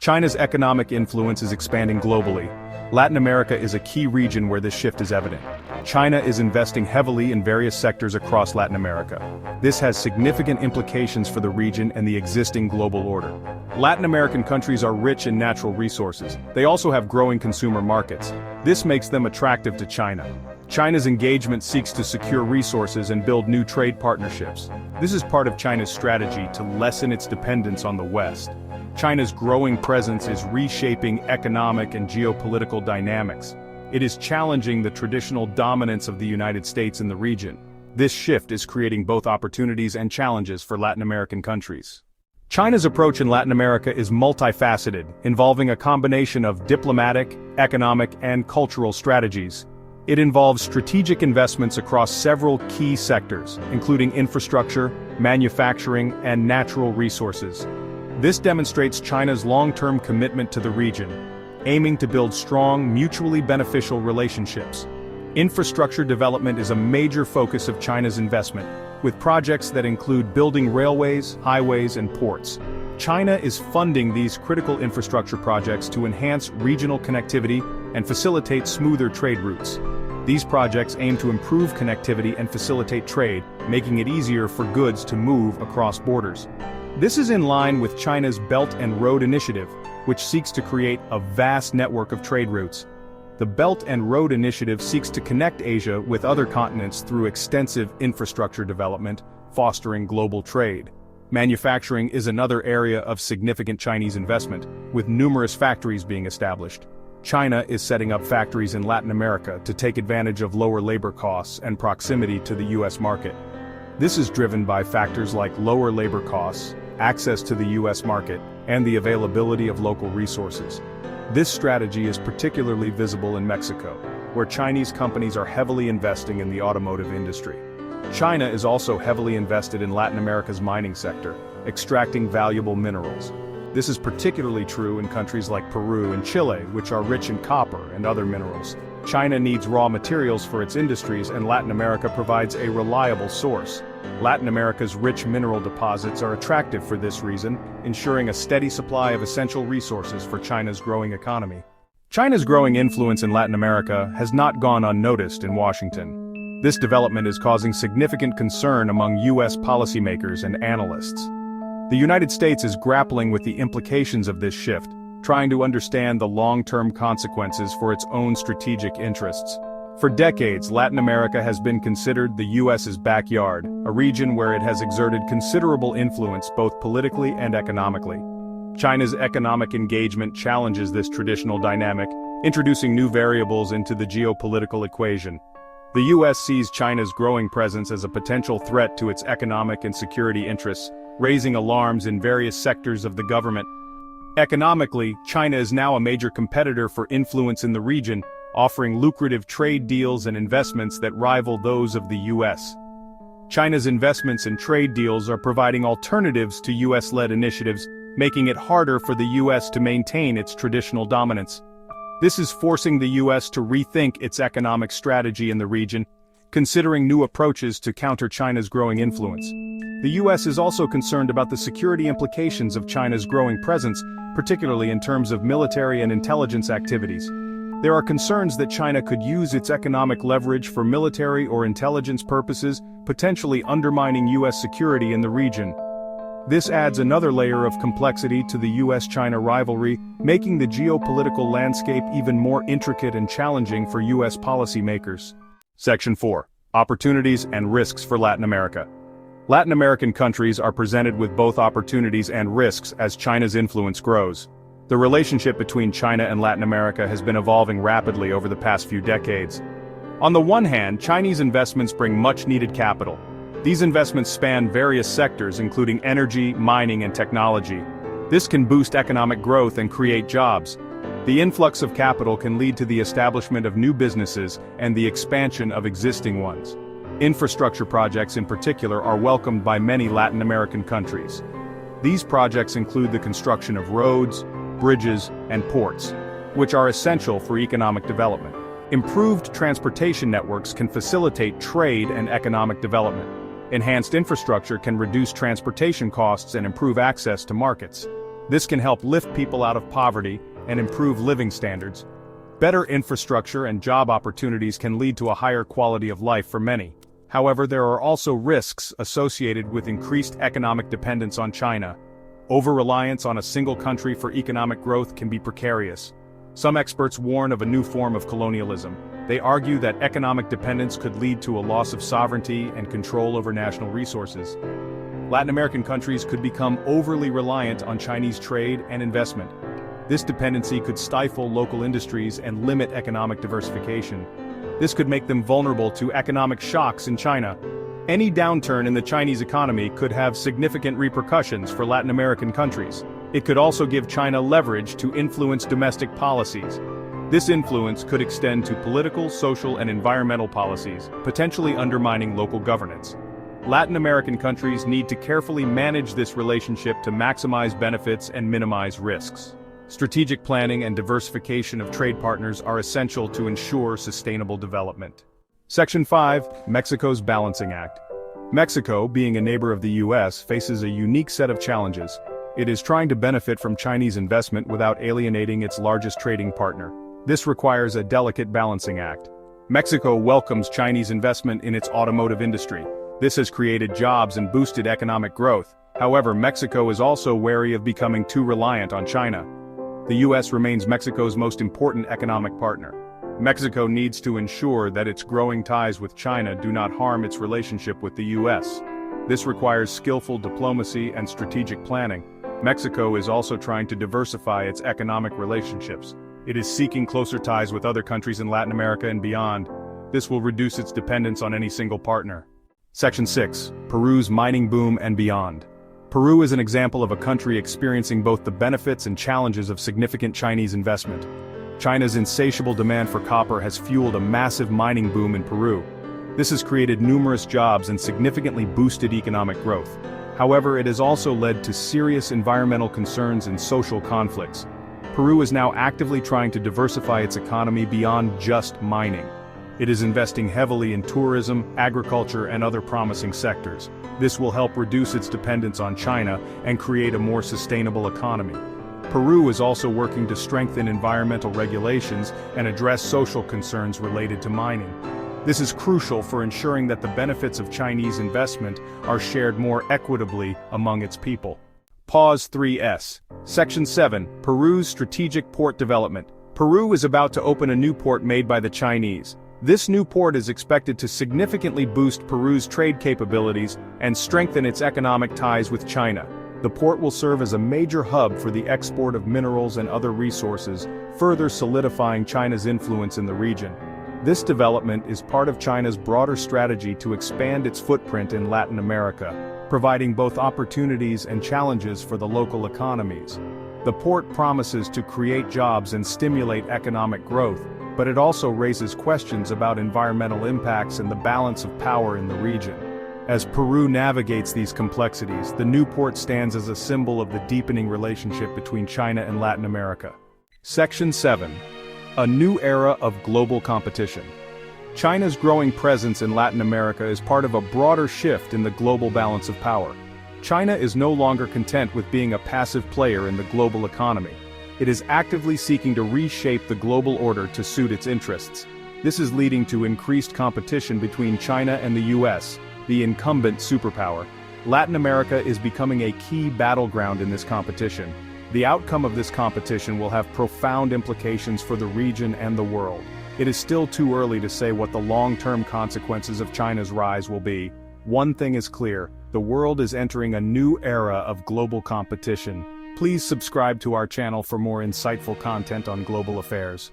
China's economic influence is expanding globally. Latin America is a key region where this shift is evident. China is investing heavily in various sectors across Latin America. This has significant implications for the region and the existing global order. Latin American countries are rich in natural resources. They also have growing consumer markets. This makes them attractive to China. China's engagement seeks to secure resources and build new trade partnerships. This is part of China's strategy to lessen its dependence on the West. China's growing presence is reshaping economic and geopolitical dynamics. It is challenging the traditional dominance of the United States in the region. This shift is creating both opportunities and challenges for Latin American countries. China's approach in Latin America is multifaceted, involving a combination of diplomatic, economic, and cultural strategies. It involves strategic investments across several key sectors, including infrastructure, manufacturing, and natural resources. This demonstrates China's long-term commitment to the region, aiming to build strong, mutually beneficial relationships. Infrastructure development is a major focus of China's investment, with projects that include building railways, highways, and ports. China is funding these critical infrastructure projects to enhance regional connectivity and facilitate smoother trade routes. These projects aim to improve connectivity and facilitate trade, making it easier for goods to move across borders. This is in line with China's Belt and Road Initiative, which seeks to create a vast network of trade routes. The Belt and Road Initiative seeks to connect Asia with other continents through extensive infrastructure development, fostering global trade. Manufacturing is another area of significant Chinese investment, with numerous factories being established. China is setting up factories in Latin America to take advantage of lower labor costs and proximity to the U.S. market. This is driven by factors like lower labor costs, access to the U.S. market, and the availability of local resources. This strategy is particularly visible in Mexico, where Chinese companies are heavily investing in the automotive industry. China is also heavily invested in Latin America's mining sector, extracting valuable minerals. This is particularly true in countries like Peru and Chile, which are rich in copper and other minerals. China needs raw materials for its industries, and Latin America provides a reliable source. Latin America's rich mineral deposits are attractive for this reason, ensuring a steady supply of essential resources for China's growing economy. China's growing influence in Latin America has not gone unnoticed in Washington. This development is causing significant concern among U.S. policymakers and analysts. The United States is grappling with the implications of this shift, trying to understand the long-term consequences for its own strategic interests. For decades, Latin America has been considered the U.S.'s backyard, a region where it has exerted considerable influence both politically and economically. China's economic engagement challenges this traditional dynamic, introducing new variables into the geopolitical equation. The U.S. sees China's growing presence as a potential threat to its economic and security interests, raising alarms in various sectors of the government. Economically, China is now a major competitor for influence in the region, offering lucrative trade deals and investments that rival those of the U.S. China's investments and trade deals are providing alternatives to U.S.-led initiatives, making it harder for the U.S. to maintain its traditional dominance. This is forcing the U.S. to rethink its economic strategy in the region, considering new approaches to counter China's growing influence. The U.S. is also concerned about the security implications of China's growing presence, particularly in terms of military and intelligence activities. There are concerns that China could use its economic leverage for military or intelligence purposes, potentially undermining U.S. security in the region. This adds another layer of complexity to the U.S.-China rivalry, making the geopolitical landscape even more intricate and challenging for U.S. policymakers. Section 4. Opportunities and risks for Latin America. Latin American countries are presented with both opportunities and risks as China's influence grows. The relationship between China and Latin America has been evolving rapidly over the past few decades. On the one hand, Chinese investments bring much-needed capital. These investments span various sectors including energy, mining, and technology. This can boost economic growth and create jobs. The influx of capital can lead to the establishment of new businesses and the expansion of existing ones. Infrastructure projects in particular are welcomed by many Latin American countries. These projects include the construction of roads, bridges, and ports, which are essential for economic development. Improved transportation networks can facilitate trade and economic development. Enhanced infrastructure can reduce transportation costs and improve access to markets. This can help lift people out of poverty and improve living standards. Better infrastructure and job opportunities can lead to a higher quality of life for many. However, there are also risks associated with increased economic dependence on China. Over-reliance on a single country for economic growth can be precarious. Some experts warn of a new form of colonialism. They argue that economic dependence could lead to a loss of sovereignty and control over national resources. Latin American countries could become overly reliant on Chinese trade and investment. This dependency could stifle local industries and limit economic diversification. This could make them vulnerable to economic shocks in China. Any downturn in the Chinese economy could have significant repercussions for Latin American countries. It could also give China leverage to influence domestic policies. This influence could extend to political, social, and environmental policies, potentially undermining local governance. Latin American countries need to carefully manage this relationship to maximize benefits and minimize risks. Strategic planning and diversification of trade partners are essential to ensure sustainable development. Section 5. Mexico's Balancing Act. Mexico, being a neighbor of the U.S., faces a unique set of challenges. It is trying to benefit from Chinese investment without alienating its largest trading partner. This requires a delicate balancing act. Mexico welcomes Chinese investment in its automotive industry. This has created jobs and boosted economic growth. However, Mexico is also wary of becoming too reliant on China. The U.S. remains Mexico's most important economic partner. Mexico needs to ensure that its growing ties with China do not harm its relationship with the U.S. This requires skillful diplomacy and strategic planning. Mexico is also trying to diversify its economic relationships. It is seeking closer ties with other countries in Latin America and beyond. This will reduce its dependence on any single partner. Section 6. Peru's mining boom and beyond. Peru is an example of a country experiencing both the benefits and challenges of significant Chinese investment. China's insatiable demand for copper has fueled a massive mining boom in Peru. This has created numerous jobs and significantly boosted economic growth. However, it has also led to serious environmental concerns and social conflicts. Peru is now actively trying to diversify its economy beyond just mining. It is investing heavily in tourism, agriculture, and other promising sectors. This will help reduce its dependence on China and create a more sustainable economy. Peru is also working to strengthen environmental regulations and address social concerns related to mining. This is crucial for ensuring that the benefits of Chinese investment are shared more equitably among its people. Pause 3S. Section 7. Peru's strategic port development. Peru is about to open a new port made by the Chinese. This new port is expected to significantly boost Peru's trade capabilities and strengthen its economic ties with China. The port will serve as a major hub for the export of minerals and other resources, further solidifying China's influence in the region. This development is part of China's broader strategy to expand its footprint in Latin America, providing both opportunities and challenges for the local economies. The port promises to create jobs and stimulate economic growth, but it also raises questions about environmental impacts and the balance of power in the region. As Peru navigates these complexities, the new port stands as a symbol of the deepening relationship between China and Latin America. Section 7. A new era of global competition. China's growing presence in Latin America is part of a broader shift in the global balance of power. China is no longer content with being a passive player in the global economy. It is actively seeking to reshape the global order to suit its interests. This is leading to increased competition between China and the U.S., the incumbent superpower. Latin America is becoming a key battleground in this competition. The outcome of this competition will have profound implications for the region and the world. It is still too early to say what the long-term consequences of China's rise will be. One thing is clear: the world is entering a new era of global competition. Please subscribe to our channel for more insightful content on global affairs.